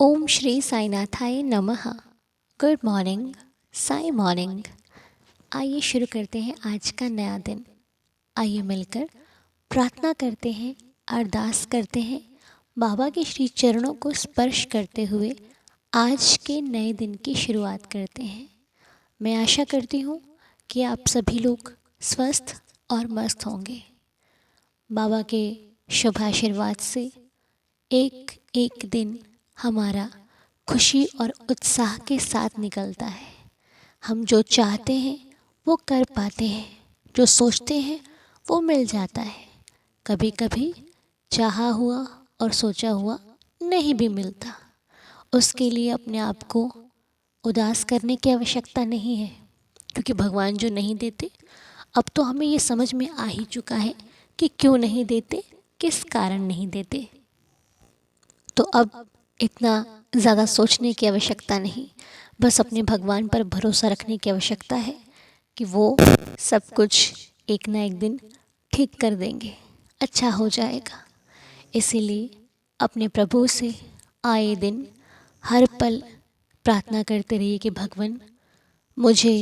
ओम श्री साईनाथाय नमः। Good morning, Sai morning. आइए शुरू करते हैं आज का नया दिन। आइए मिलकर प्रार्थना करते हैं, अरदास करते हैं, बाबा के श्री चरणों को स्पर्श करते हुए आज के नए दिन की शुरुआत करते हैं। मैं आशा करती हूँ कि आप सभी लोग स्वस्थ और मस्त होंगे। बाबा के शुभ आशीर्वाद से एक एक दिन हमारा खुशी और उत्साह के साथ निकलता है। हम जो चाहते हैं वो कर पाते हैं, जो सोचते हैं वो मिल जाता है। कभी कभी चाहा हुआ और सोचा हुआ नहीं भी मिलता। उसके लिए अपने आप को उदास करने की आवश्यकता नहीं है, क्योंकि भगवान जो नहीं देते, अब तो हमें ये समझ में आ ही चुका है कि क्यों नहीं देते, किस कारण नहीं देते। तो अब इतना ज़्यादा सोचने की आवश्यकता नहीं, बस अपने भगवान पर भरोसा रखने की आवश्यकता है कि वो सब कुछ एक ना एक दिन ठीक कर देंगे, अच्छा हो जाएगा। इसीलिए अपने प्रभु से आए दिन हर पल प्रार्थना करते रहिए कि भगवान, मुझे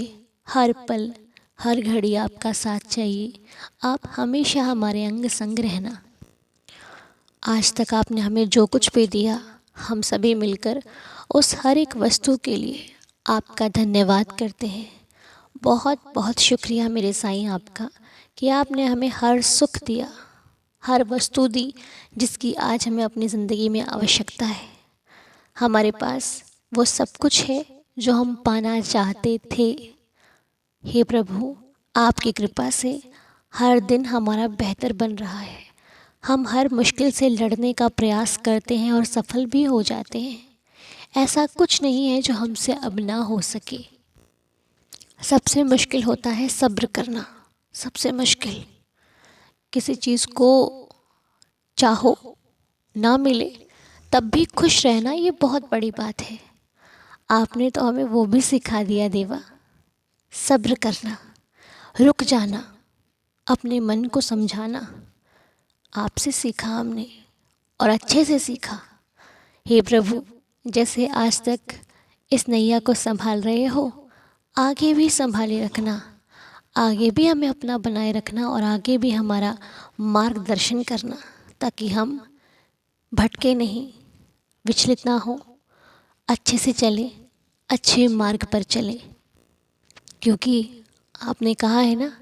हर पल हर घड़ी आपका साथ चाहिए। आप हमेशा हमारे अंग संग रहना। आज तक आपने हमें जो कुछ भी दिया, हम सभी मिलकर उस हर एक वस्तु के लिए आपका धन्यवाद करते हैं। बहुत बहुत शुक्रिया मेरे साईं आपका कि आपने हमें हर सुख दिया, हर वस्तु दी जिसकी आज हमें अपनी ज़िंदगी में आवश्यकता है। हमारे पास वो सब कुछ है जो हम पाना चाहते थे। हे प्रभु, आपकी कृपा से हर दिन हमारा बेहतर बन रहा है। हम हर मुश्किल से लड़ने का प्रयास करते हैं और सफल भी हो जाते हैं। ऐसा कुछ नहीं है जो हमसे अब ना हो सके। सबसे मुश्किल होता है सब्र करना। सबसे मुश्किल किसी चीज़ को चाहो ना मिले तब भी खुश रहना, ये बहुत बड़ी बात है। आपने तो हमें वो भी सिखा दिया देवा। सब्र करना, रुक जाना, अपने मन को समझाना आपसे सीखा हमने, और अच्छे से सीखा। हे प्रभु, जैसे आज तक इस नैया को संभाल रहे हो, आगे भी संभाले रखना। आगे भी हमें अपना बनाए रखना और आगे भी हमारा मार्गदर्शन करना, ताकि हम भटके नहीं, विचलित ना हो, अच्छे से चले, अच्छे मार्ग पर चले। क्योंकि आपने कहा है ना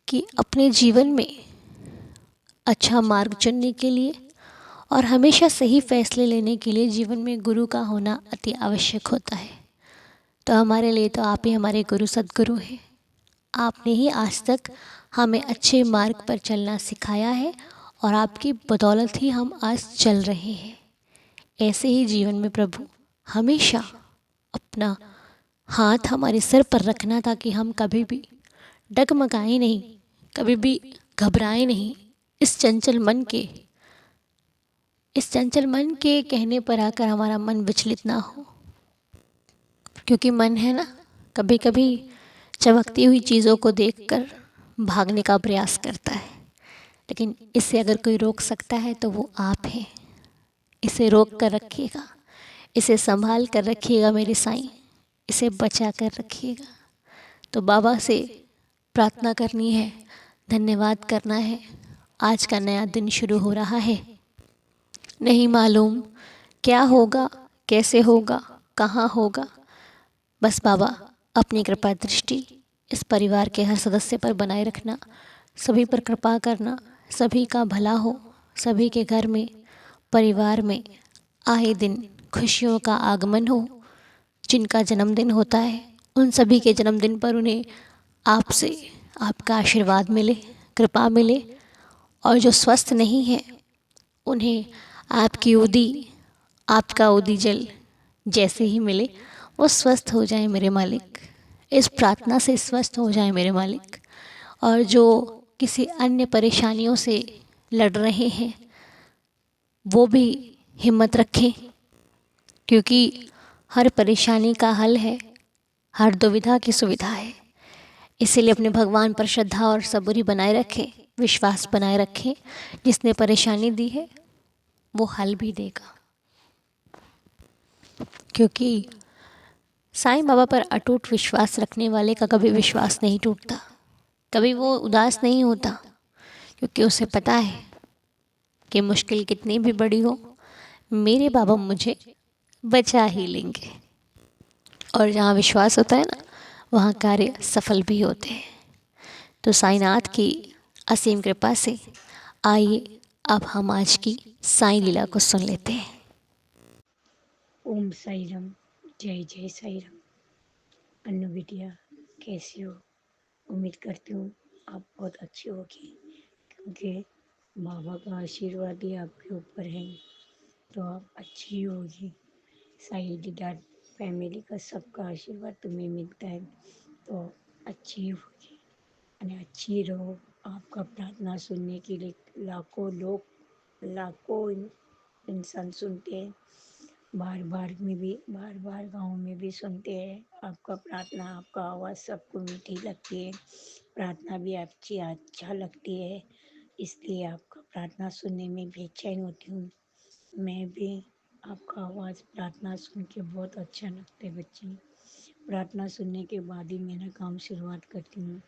कि अपने जीवन में अच्छा मार्ग चुनने के लिए और हमेशा सही फैसले लेने के लिए जीवन में गुरु का होना अति आवश्यक होता है। तो हमारे लिए तो आप ही हमारे गुरु सद्गुरु हैं। आपने ही आज तक हमें अच्छे मार्ग पर चलना सिखाया है और आपकी बदौलत ही हम आज चल रहे हैं। ऐसे ही जीवन में प्रभु हमेशा अपना हाथ हमारे सिर पर रखना, ताकि हम कभी भी डगमगाए नहीं, कभी भी घबराए नहीं। इस चंचल मन के कहने पर आकर हमारा मन विचलित ना हो। क्योंकि मन है ना, कभी कभी चमकती हुई चीज़ों को देखकर भागने का प्रयास करता है, लेकिन इसे अगर कोई रोक सकता है तो वो आप हैं। इसे रोक कर रखिएगा, इसे संभाल कर रखिएगा मेरे साईं, इसे बचा कर रखिएगा। तो बाबा से प्रार्थना करनी है, धन्यवाद करना है। आज का नया दिन शुरू हो रहा है। नहीं मालूम क्या होगा, कैसे होगा, कहाँ होगा। बस बाबा अपनी कृपा दृष्टि इस परिवार के हर सदस्य पर बनाए रखना, सभी पर कृपा करना, सभी का भला हो, सभी के घर में, परिवार में आए दिन खुशियों का आगमन हो। जिनका जन्मदिन होता है उन सभी के जन्मदिन पर उन्हें आपसे आपका आशीर्वाद मिले, कृपा मिले। और जो स्वस्थ नहीं है उन्हें आपकी उदी, आपका उदी जल जैसे ही मिले वो स्वस्थ हो जाए मेरे मालिक। इस प्रार्थना से स्वस्थ हो जाए मेरे मालिक। और जो किसी अन्य परेशानियों से लड़ रहे हैं वो भी हिम्मत रखें, क्योंकि हर परेशानी का हल है, हर दुविधा की सुविधा है। इसीलिए अपने भगवान पर श्रद्धा और सबूरी बनाए रखें, विश्वास बनाए रखें। जिसने परेशानी दी है वो हल भी देगा। क्योंकि साईं बाबा पर अटूट विश्वास रखने वाले का कभी विश्वास नहीं टूटता, कभी वो उदास नहीं होता, क्योंकि उसे पता है कि मुश्किल कितनी भी बड़ी हो, मेरे बाबा मुझे बचा ही लेंगे। और जहाँ विश्वास होता है ना, वहाँ कार्य सफल भी होते हैं। तो साईनाथ की असीम कृपा से आइए अब हम आज की साईं लीला को सुन लेते हैं। ओम साई राम। जय जय साई राम। अन्नू बिटिया, कैसी हो? उम्मीद करती हूँ आप बहुत अच्छी होगी, क्योंकि बाबा का आशीर्वाद ही आपके ऊपर है, तो आप अच्छी होगी। साई दीदार फैमिली का सबका आशीर्वाद तुम्हें मिलता है, तो अच्छी होगी और अच्छी रहो। आपका प्रार्थना सुनने के लिए लाखों लोग, लाखों इंसान सुनते हैं। बार बार में भी, बार बार गाँव में भी सुनते हैं आपका प्रार्थना, आपका आवाज़ सबको मीठी लगती है, प्रार्थना भी आपकी अच्छा लगती है, इसलिए आपका प्रार्थना सुनने में बेचैन होती हूँ। मैं भी आपका आवाज़ प्रार्थना सुन के बहुत अच्छा लगता है बच्ची। प्रार्थना सुनने के बाद ही मेरा काम शुरुआत करती हूँ।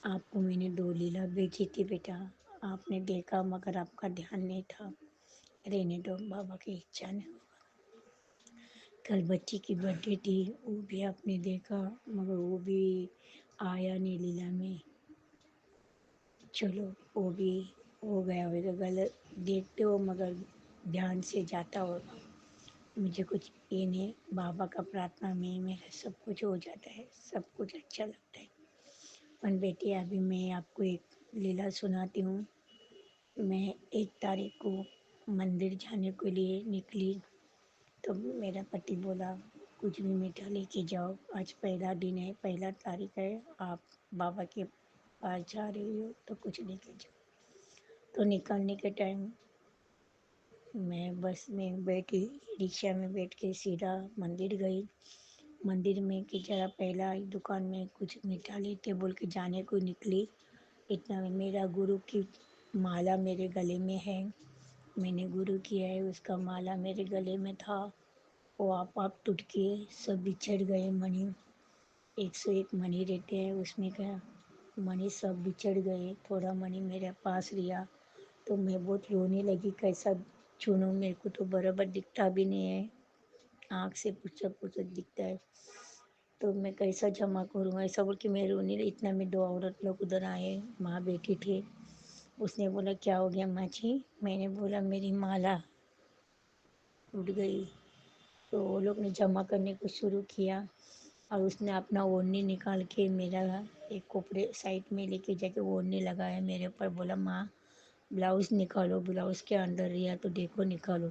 आपको मैंने 2 लीला भेजी थी बेटा, आपने देखा मगर आपका ध्यान नहीं था। रहने दो, बाबा की इच्छा नहीं। कल बच्ची की बर्थडे थी, वो भी आपने देखा मगर वो भी आया नहीं लीला में। चलो, वो भी हो गया होगा, गलत देखते हो मगर ध्यान से जाता होगा। मुझे कुछ ये नहीं, बाबा का प्रार्थना में मेरा सब कुछ हो जाता है, सब कुछ अच्छा लगता है। पर बेटी अभी मैं आपको एक लीला सुनाती हूँ। मैं 1 तारीख को मंदिर जाने के लिए निकली, तो मेरा पति बोला कुछ भी मीठा लेके जाओ, आज पहला दिन है, पहला तारीख है, आप बाबा के पास जा रही हो तो कुछ लेके जाओ। तो निकलने के टाइम मैं बस में बैठी, रिक्शा में बैठ के सीधा मंदिर गई। मंदिर में कि जरा पहला दुकान में कुछ मीठा लेते बोल के जाने को निकली। इतना में मेरा गुरु की माला मेरे गले में है, मैंने गुरु किया है, उसका माला मेरे गले में था। वो आप टूट के सब बिछड़ गए मणि। 101 मणि रहते हैं उसमें का मणि सब बिछड़ गए। थोड़ा मणि मेरे पास लिया तो मैं बहुत रोने लगी, कैसा चुनूं, मेरे को तो बराबर दिखता भी नहीं है, आँख से पूछा पूछा दिखता है, तो मैं कैसा जमा करूँ, ऐसा बोल के मैं रोने लगी। इतना में 2 औरत लोग उधर आए, माँ बेटी थे। उसने बोला क्या हो गया माँ जी? मैंने बोला मेरी माला टूट गई। तो वो लोग ने जमा करने को शुरू किया और उसने अपना ओढ़नी निकाल के मेरा एक कपड़े साइड में लेके जाके ओढ़नी लगाया मेरे ऊपर, बोला माँ ब्लाउज़ निकालो, ब्लाउज़ के अंदर रिया तो देखो निकालो।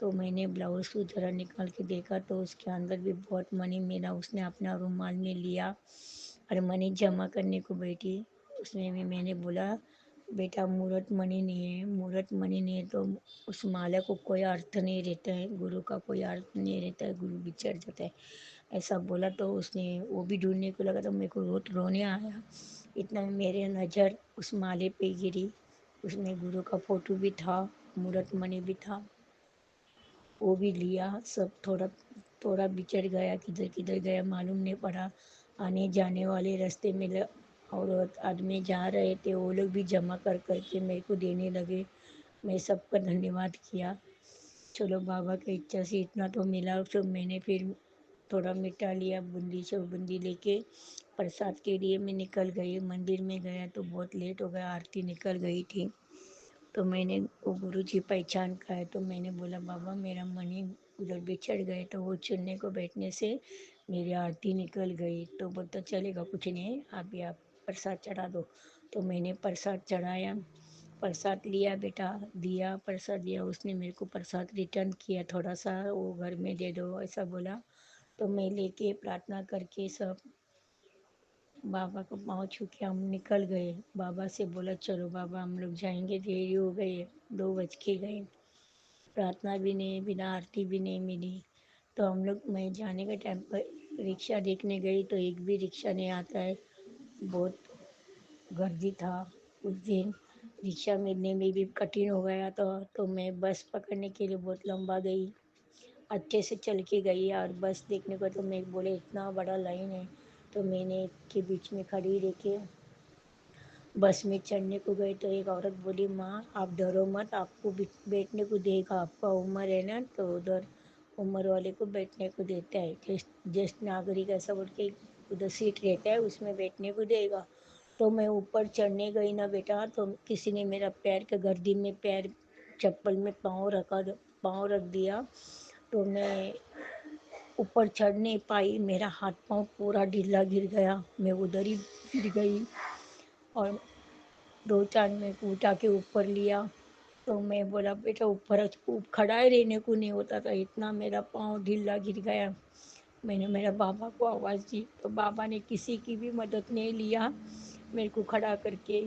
तो मैंने ब्लाउज़ को ज़रा निकाल के देखा तो उसके अंदर भी बहुत मनी मेरा उसने अपना रुमाल में लिया और मनी जमा करने को बैठी। उसमें भी मैंने बोला बेटा मूरत मणि नहीं है, मूरत मणि नहीं है तो उस माला को कोई अर्थ नहीं रहता है, गुरु का कोई अर्थ नहीं रहता है, गुरु बिछड़ जाता है, ऐसा बोला। तो उसने वो भी ढूंढने को लगा तो मेरे को रोने आया। इतना में मेरे नज़र उस माले पे गिरी, उसमें गुरु का फोटो भी था, मूरत मणि भी था, वो भी लिया। सब थोड़ा थोड़ा बिछड़ गया, किधर किधर गया मालूम नहीं पड़ा। आने जाने वाले रास्ते में औरत आदमी जा रहे थे, वो लोग भी जमा कर करके मेरे को देने लगे। मैं सबका धन्यवाद किया। चलो बाबा की इच्छा से इतना तो मिला, तो मैंने फिर थोड़ा मीठा लिया, बूंदी से बूंदी लेके प्रसाद के लिए मैं निकल गई। मंदिर में गया तो बहुत लेट हो गया, आरती निकल गई थी। तो मैंने वो गुरु जी पहचान का है, तो मैंने बोला बाबा मेरा मणि उधर बिछड़ गए, तो वो चुनने को बैठने से मेरी आरती निकल गई। तो बोलता चलेगा कुछ नहीं है, अभी आप प्रसाद चढ़ा दो। तो मैंने प्रसाद चढ़ाया, प्रसाद लिया बेटा, दिया प्रसाद दिया, उसने मेरे को प्रसाद रिटर्न किया, थोड़ा सा वो घर में दे दो ऐसा बोला। तो मैं लेके प्रार्थना करके सब बाबा को पाँव छू के हम निकल गए। बाबा से बोला चलो बाबा हम लोग जाएंगे, देरी हो गई है, 2 बज के गए। प्रार्थना भी नहीं, बिना आरती भी नहीं मिली। तो हम लोग, मैं जाने के टाइम पर रिक्शा देखने गई तो एक भी रिक्शा नहीं आता है, बहुत गर्दी था उस दिन। रिक्शा मिलने में भी कठिन हो गया, तो मैं बस पकड़ने के लिए बहुत लंबा गई अच्छे से चल के गई और बस देखने को तो मैं बोले इतना बड़ा लाइन है, तो मैंने के बीच में खड़ी रह के बस में चढ़ने को गई तो एक औरत बोली, माँ आप डरो मत, आपको बैठने को देगा, आपका उम्र है ना तो उधर उम्र वाले को बैठने को देता है, ज्येष्ठ नागरिक ऐसा बोल के उधर सीट रहता है उसमें बैठने को देगा। तो मैं ऊपर चढ़ने गई ना बेटा, तो किसी ने मेरा पैर के गर्दी में पैर चप्पल में पाँव रख दिया, तो मैं ऊपर चढ़ नहीं पाई, मेरा हाथ पाँव पूरा ढीला गिर गया, मैं उधर ही गिर गई। और 2-4 मेरे को उठा के ऊपर लिया, तो मैं बोला बेटा ऊपर खड़ा ही रहने को नहीं होता था, इतना मेरा पाँव ढीला गिर गया। मैंने मेरा बाबा को आवाज़ दी, तो बाबा ने किसी की भी मदद नहीं लिया, मेरे को खड़ा करके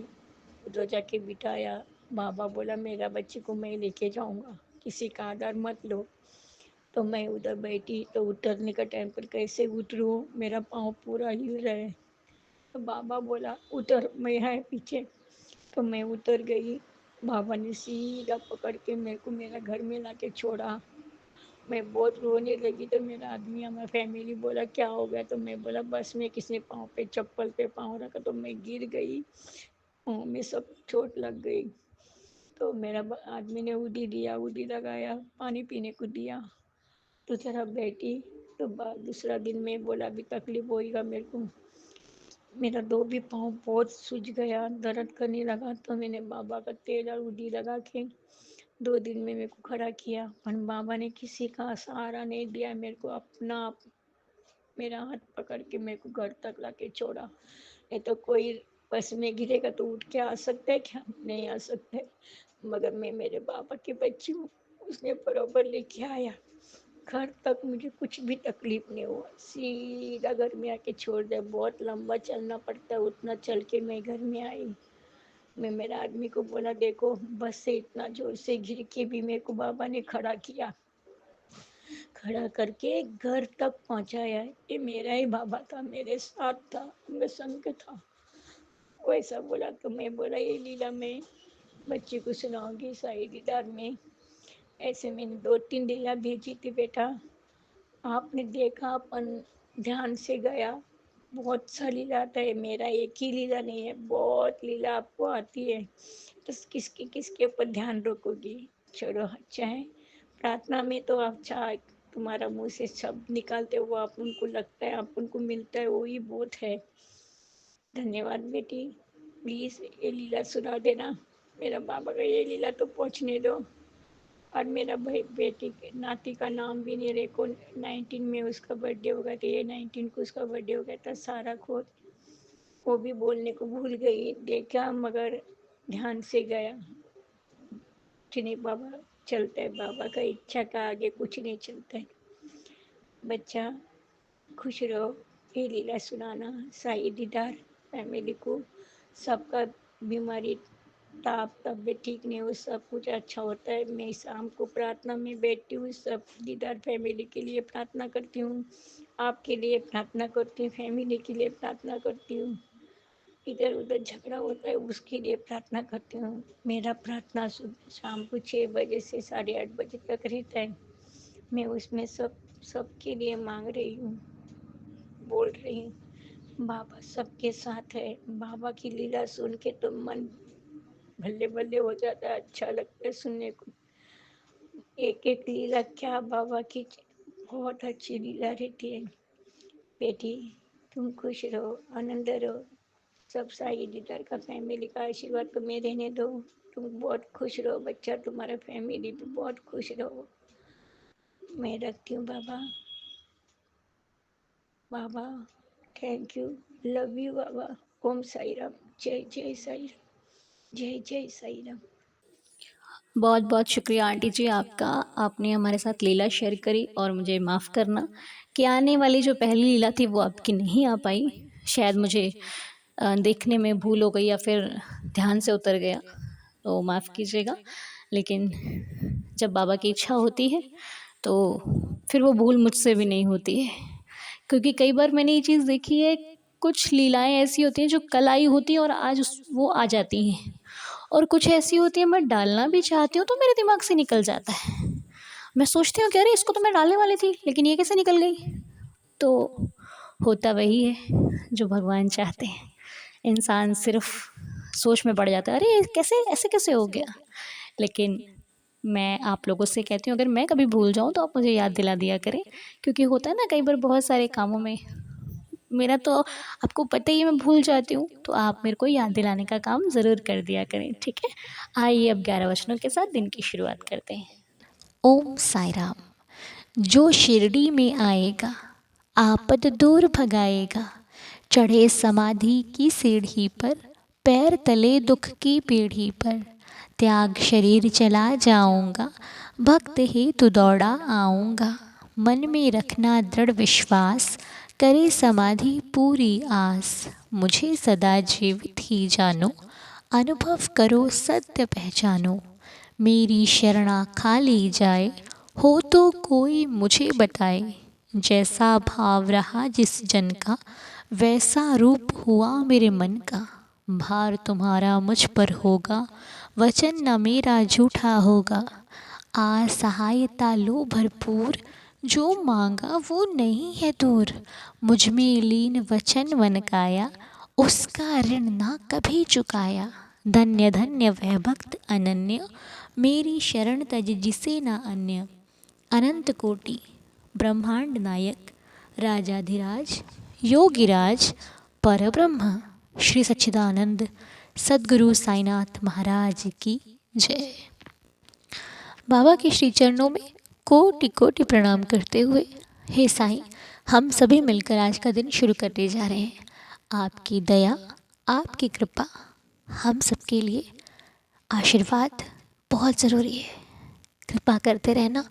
उधर जाके बिठाया। बाबा बोला मेरा बच्चे को मैं लेके जाऊंगा, किसी का आदर मत लो। तो मैं उधर बैठी, तो उतरने का टाइम पर कैसे उतरूँ, मेरा पाँव पूरा हिल रहा है। तो बाबा बोला उतर, मैं है पीछे। तो मैं उतर गई, बाबा ने सीधा पकड़ के मेरे को मेरा घर में लाके छोड़ा। मैं बहुत रोने लगी, तो मेरा आदमी हमारा फैमिली बोला क्या हो गया, तो मैं बोला बस में किसी ने पाँव पे चप्पल पे पाँव रखा तो मैं गिर गई, पाँव में सब चोट लग गई। तो मेरा आदमी ने उदी लगाया, पानी पीने को दिया, तो जरा बैठी। तो दूसरा दिन में बोला अभी तकलीफ होएगा मेरे को, मेरा दो भी पाँव बहुत सूज गया, दर्द करने लगा, तो मैंने बाबा का तेल और उदी लगा के 2 दिन में मेरे को खड़ा किया। पर बाबा ने किसी का सहारा नहीं दिया, मेरे को अपना आप मेरा हाथ पकड़ के मेरे को घर तक लाके छोड़ा। नहीं तो कोई बस में गिरेगा तो उठ के आ सकता है क्या, नहीं आ सकते। मगर मैं मेरे बाबा की बच्ची हूँ, उसने बरोबर लेके आया घर तक, मुझे कुछ भी तकलीफ नहीं हुआ, सीधा घर में आके छोड़ दिया। बहुत लंबा चलना पड़ता है, उतना चल के मैं घर में आई। मैं मेरे आदमी को बोला देखो बस से इतना जोर से गिर के भी मेरे को बाबा ने खड़ा किया, खड़ा करके घर तक पहुंचाया। ये मेरा ही बाबा था, मेरे साथ था, मेरे संग था। वैसा बोला तो मैं बोला ये लीला मैं बच्ची को सुनाऊंगी साई दीदार में। ऐसे मैंने 2-3 लीला भेजी थी बेटा, आपने देखा अपन ध्यान से गया, बहुत सा लीला आता है, मेरा एक ही लीला नहीं है, बहुत लीला आपको आती है, तो किसके किसके ऊपर ध्यान रखोगी। चलो अच्छा है, प्रार्थना में तो अच्छा तुम्हारा मुंह से शब्द निकालते हुआ अपन को लगता है अपन को मिलता है, वही बहुत है। धन्यवाद बेटी, प्लीज ये लीला सुना देना, मेरा बाबा का ये लीला तो पहुंचने दो। और मेरा भाई बेटी के नाती का नाम भी नहीं, रेको 19 में उसका बर्थडे हो गया था, ये 19 को उसका बर्थडे हो गया था, सारा खोद वो भी बोलने को भूल गई, देखा मगर ध्यान से गया। नहीं बाबा, चलता है बाबा का इच्छा का आगे कुछ नहीं चलता है। बच्चा खुश रहो, ये लीला सुनाना साई दीदार फैमिली को, सबका बीमारी ताप तबीयत ठीक नहीं हो, सब कुछ अच्छा होता है। मैं शाम को प्रार्थना में बैठती हूँ, सब दीदार फैमिली के लिए प्रार्थना करती हूँ, आपके लिए प्रार्थना करती हूँ, फैमिली के लिए प्रार्थना करती हूँ। इधर उधर झगड़ा होता है उसके लिए प्रार्थना करती हूँ। मेरा प्रार्थना सुबह शाम को 6 बजे से 8:30 बजे तक रहता है। मैं उसमें सबके लिए मांग रही हूँ, बोल रही हूँ बाबा सबके साथ है। बाबा की लीला सुन के तो मन बल्ले बल्ले हो जाता है, अच्छा लगता है सुनने को। एक एक लीला क्या बाबा की बहुत अच्छी लीला रहती है। बेटी तुम खुश रहो, आनंद रहो, सब साई दीदार का फैमिली का आशीर्वाद तुम्हें रहने दो। तुम बहुत खुश रहो बच्चा, तुम्हारा फैमिली भी बहुत खुश रहो। मैं रखती हूँ बाबा। बाबा थैंक यू, लव यू बाबा। ओम साई राम, जय जय साई राम, जय जय साई राम। बहुत बहुत शुक्रिया आंटी जी आपका, आपने हमारे साथ लीला शेयर करी। और मुझे माफ़ करना कि आने वाली जो पहली लीला थी वो आपकी नहीं आ पाई, शायद मुझे देखने में भूल हो गई या फिर ध्यान से उतर गया, तो माफ़ कीजिएगा। लेकिन जब बाबा की इच्छा होती है तो फिर वो भूल मुझसे भी नहीं होती है, क्योंकि कई बार मैंने ये चीज़ देखी है, कुछ लीलाएं ऐसी होती हैं जो कल आई होती हैं और आज वो आ जाती हैं, और कुछ ऐसी होती है मैं डालना भी चाहती हूँ तो मेरे दिमाग से निकल जाता है। मैं सोचती हूँ कि अरे इसको तो मैं डालने वाली थी, लेकिन ये कैसे निकल गई। तो होता वही है जो भगवान चाहते हैं। इंसान सिर्फ सोच में पड़ जाता है, अरे कैसे ऐसे कैसे हो गया। लेकिन मैं आप लोगों से कहती हूँ, अगर मैं कभी भूल जाऊँ तो आप मुझे याद दिला दिया करें, क्योंकि होता है ना कई बार बहुत सारे कामों में मेरा तो आपको पता ही है मैं भूल जाती हूँ, तो आप मेरे को याद दिलाने का काम ज़रूर कर दिया करें, ठीक है। आइए अब 11 वचनों के साथ दिन की शुरुआत करते हैं। ओम साई राम। जो शिरडी में आएगा आपद दूर भगाएगा, चढ़े समाधि की सीढ़ी पर, पैर तले दुख की पीढ़ी पर, त्याग शरीर चला जाऊंगा, भक्त ही तू दौड़ा आऊंगा, मन में रखना दृढ़ विश्वास, करे समाधि पूरी आस, मुझे सदा जीवित ही जानो, अनुभव करो सत्य पहचानो, मेरी शरणा खाली जाए, हो तो कोई मुझे बताए, जैसा भाव रहा जिस जन का, वैसा रूप हुआ मेरे मन का, भार तुम्हारा मुझ पर होगा, वचन न मेरा झूठा होगा, आ सहायता लो भरपूर, जो मांगा वो नहीं है दूर, मुझ में लीन वचन वन काया, उसका ऋण ना कभी चुकाया, धन्य धन्य वह भक्त अनन्य, मेरी शरण तज जिसे ना अन्य, अनंत कोटि ब्रह्मांड नायक, राजाधिराज योगिराज परब्रह्म, श्री सच्चिदानंद सद्गुरु साईनाथ महाराज की जय। बाबा के श्री चरणों में कोटि कोटि प्रणाम करते हुए, हे साईं, हम सभी मिलकर आज का दिन शुरू करने जा रहे हैं। आपकी दया, आपकी कृपा हम सबके लिए आशीर्वाद बहुत ज़रूरी है। कृपा करते रहना,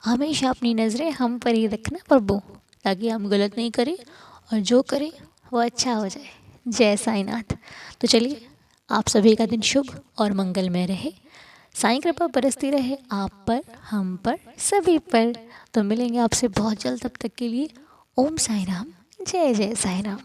हमेशा अपनी नज़रें हम पर ही रखना प्रभु, ताकि हम गलत नहीं करें और जो करें वो अच्छा हो जाए। जय साईनाथ। तो चलिए, आप सभी का दिन शुभ और मंगलमय रहे। साईं कृपा बरसती रहे आप पर, हम पर, सभी पर। तो मिलेंगे आपसे बहुत जल्द, तब तक के लिए ओम साई राम, जय जय साई राम।